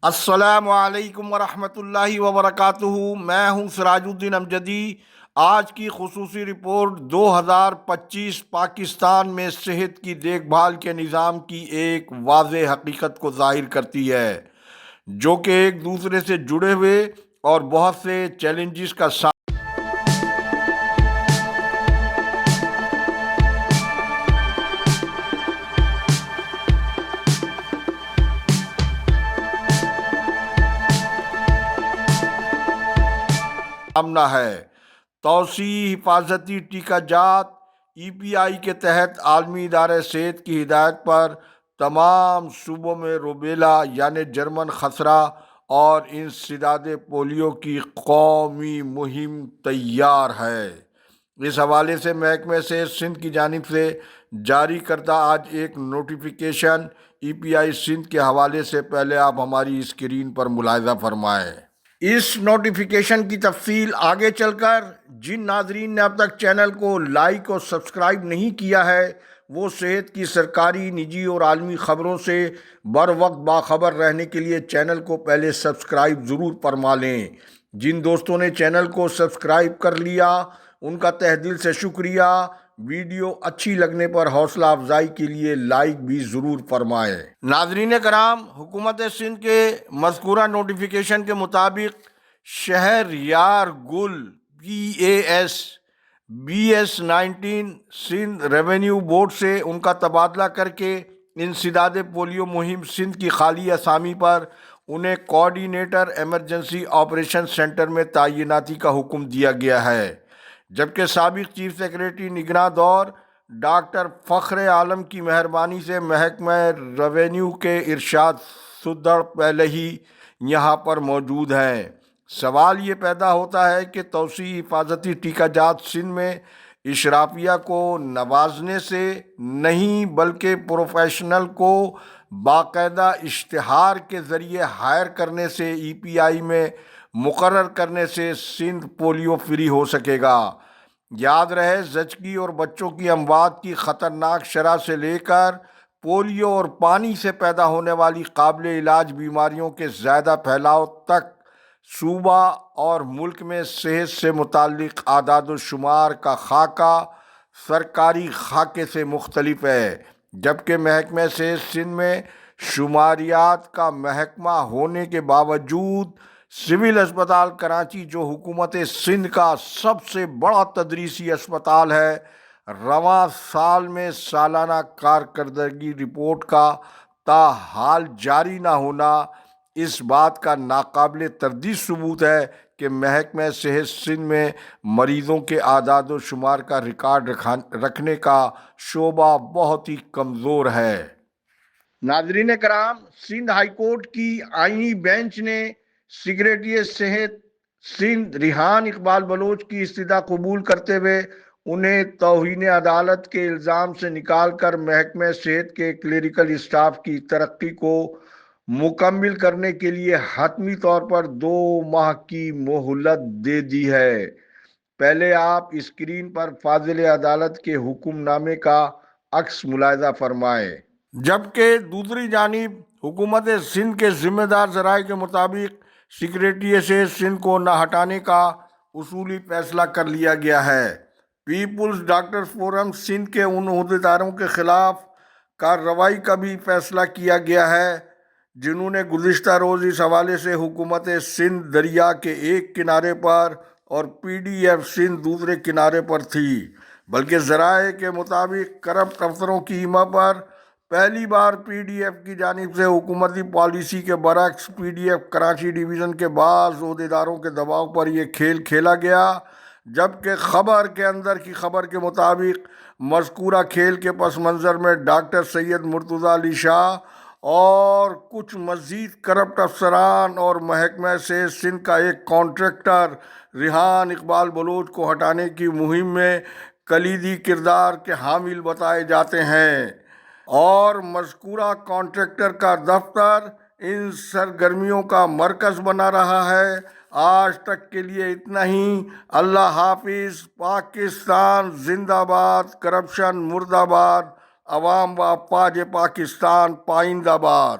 السلام علیکم ورحمۃ اللہ وبرکاتہ۔ میں ہوں سراج الدین امجدی۔ آج کی خصوصی رپورٹ 2025 پاکستان میں صحت کی دیکھ بھال کے نظام کی ایک واضح حقیقت کو ظاہر کرتی ہے، جو کہ ایک دوسرے سے جڑے ہوئے اور بہت سے چیلنجز کا سامنا ہے۔ توسیع حفاظتی ٹیکہ جات EPI کے تحت عالمی ادارہ صحت کی ہدایت پر تمام صوبوں میں روبیلا یعنی جرمن خسرہ اور انسداد پولیو کی قومی مہم تیار ہے۔ اس حوالے سے محکمہ صحت سندھ کی جانب سے جاری کردہ آج ایک نوٹیفیکیشن EPI سندھ کے حوالے سے پہلے آپ ہماری اسکرین پر ملاحظہ فرمائیں۔ اس نوٹیفیکیشن کی تفصیل آگے چل کر جن ناظرین نے اب تک چینل کو لائک اور سبسکرائب نہیں کیا ہے، وہ صحت کی سرکاری، نجی اور عالمی خبروں سے بر وقت باخبر رہنے کے لیے چینل کو پہلے سبسکرائب ضرور فرما لیں۔ جن دوستوں نے چینل کو سبسکرائب کر لیا ان کا تہ دل سے شکریہ۔ ویڈیو اچھی لگنے پر حوصلہ افزائی کے لیے لائک بھی ضرور فرمائیں۔ ناظرین کرام، حکومت سندھ کے مذکورہ نوٹیفیکیشن کے مطابق شہر یار گل PAS BS19 Sindh revenue board سے ان کا تبادلہ کر کے انسداد پولیو مہم سندھ کی خالی اسامی پر انہیں کوآرڈینیٹر ایمرجنسی آپریشن سینٹر میں تعیناتی کا حکم دیا گیا ہے، جبکہ سابق چیف سیکریٹری نگراں دور ڈاکٹر فخر عالم کی مہربانی سے محکمہ ریونیو کے ارشاد سدڑ پہلے ہی یہاں پر موجود ہیں۔ سوال یہ پیدا ہوتا ہے کہ توسیع حفاظتی ٹیکہ جات سندھ میں اشرافیہ کو نوازنے سے نہیں بلکہ پروفیشنل کو باقاعدہ اشتہار کے ذریعے ہائر کرنے سے EPI میں مقرر کرنے سے سندھ پولیو فری ہو سکے گا۔ یاد رہے، زچگی اور بچوں کی اموات کی خطرناک شرح سے لے کر پولیو اور پانی سے پیدا ہونے والی قابل علاج بیماریوں کے زیادہ پھیلاؤ تک صوبہ اور ملک میں صحت سے متعلق اعداد و شمار کا خاکہ سرکاری خاکے سے مختلف ہے، جبکہ محکمہ صحت سندھ میں شماریات کا محکمہ ہونے کے باوجود سول اسپتال کراچی، جو حکومت سندھ کا سب سے بڑا تدریسی اسپتال ہے، رواں سال میں سالانہ کارکردگی رپورٹ کا تاحال جاری نہ ہونا اس بات کا ناقابل تردید ثبوت ہے کہ محکمہ صحت سندھ میں مریضوں کے اعداد و شمار کا ریکارڈ رکھنے کا شعبہ بہت ہی کمزور ہے۔ ناظرین کرام، سندھ ہائی کورٹ کی آئینی بینچ نے سیکریٹری صحت سندھ ریحان اقبال بلوچ کی استدعا قبول کرتے ہوئے انہیں توہین عدالت کے الزام سے نکال کر محکمہ صحت کے کلیریکل اسٹاف کی ترقی کو مکمل کرنے کے لیے حتمی طور پر 2 ماہ کی مہلت دے دی ہے۔ پہلے آپ اسکرین پر فاضل عدالت کے حکم نامے کا عکس ملاحظہ فرمائیں۔ جبکہ دوسری جانب حکومت سندھ کے ذمہ دار ذرائع کے مطابق سیکریٹری صحت سندھ کو نہ ہٹانے کا اصولی فیصلہ کر لیا گیا ہے۔ پیپلز ڈاکٹرز فورم سندھ کے ان عہدیداروں کے خلاف کارروائی کا بھی فیصلہ کیا گیا ہے جنہوں نے گزشتہ روز اس حوالے سے حکومت سندھ دریا کے ایک کنارے پر اور PDF سندھ دوسرے کنارے پر تھی، بلکہ ذرائع کے مطابق کرپٹ افسروں کی ہمہ پر پہلی بار PDF کی جانب سے حکومتی پالیسی کے برعکس PDF کراچی ڈویژن کے بعض عہدیداروں کے دباؤ پر یہ کھیل کھیلا گیا، جبکہ خبر کے اندر کی خبر کے مطابق مذکورہ کھیل کے پس منظر میں ڈاکٹر سید مرتضیٰ علی شاہ اور کچھ مزید کرپٹ افسران اور محکمہ صحت سندھ کا ایک کانٹریکٹر ریحان اقبال بلوچ کو ہٹانے کی مہم میں کلیدی کردار کے حامل بتائے جاتے ہیں، اور مذکورہ کانٹریکٹر کا دفتر ان سرگرمیوں کا مرکز بنا رہا ہے۔ آج تک کے لیے اتنا ہی۔ اللہ حافظ۔ پاکستان زندہ باد۔ کرپشن مردہ باد۔ عوام و افواج پاکستان پائندہ باد۔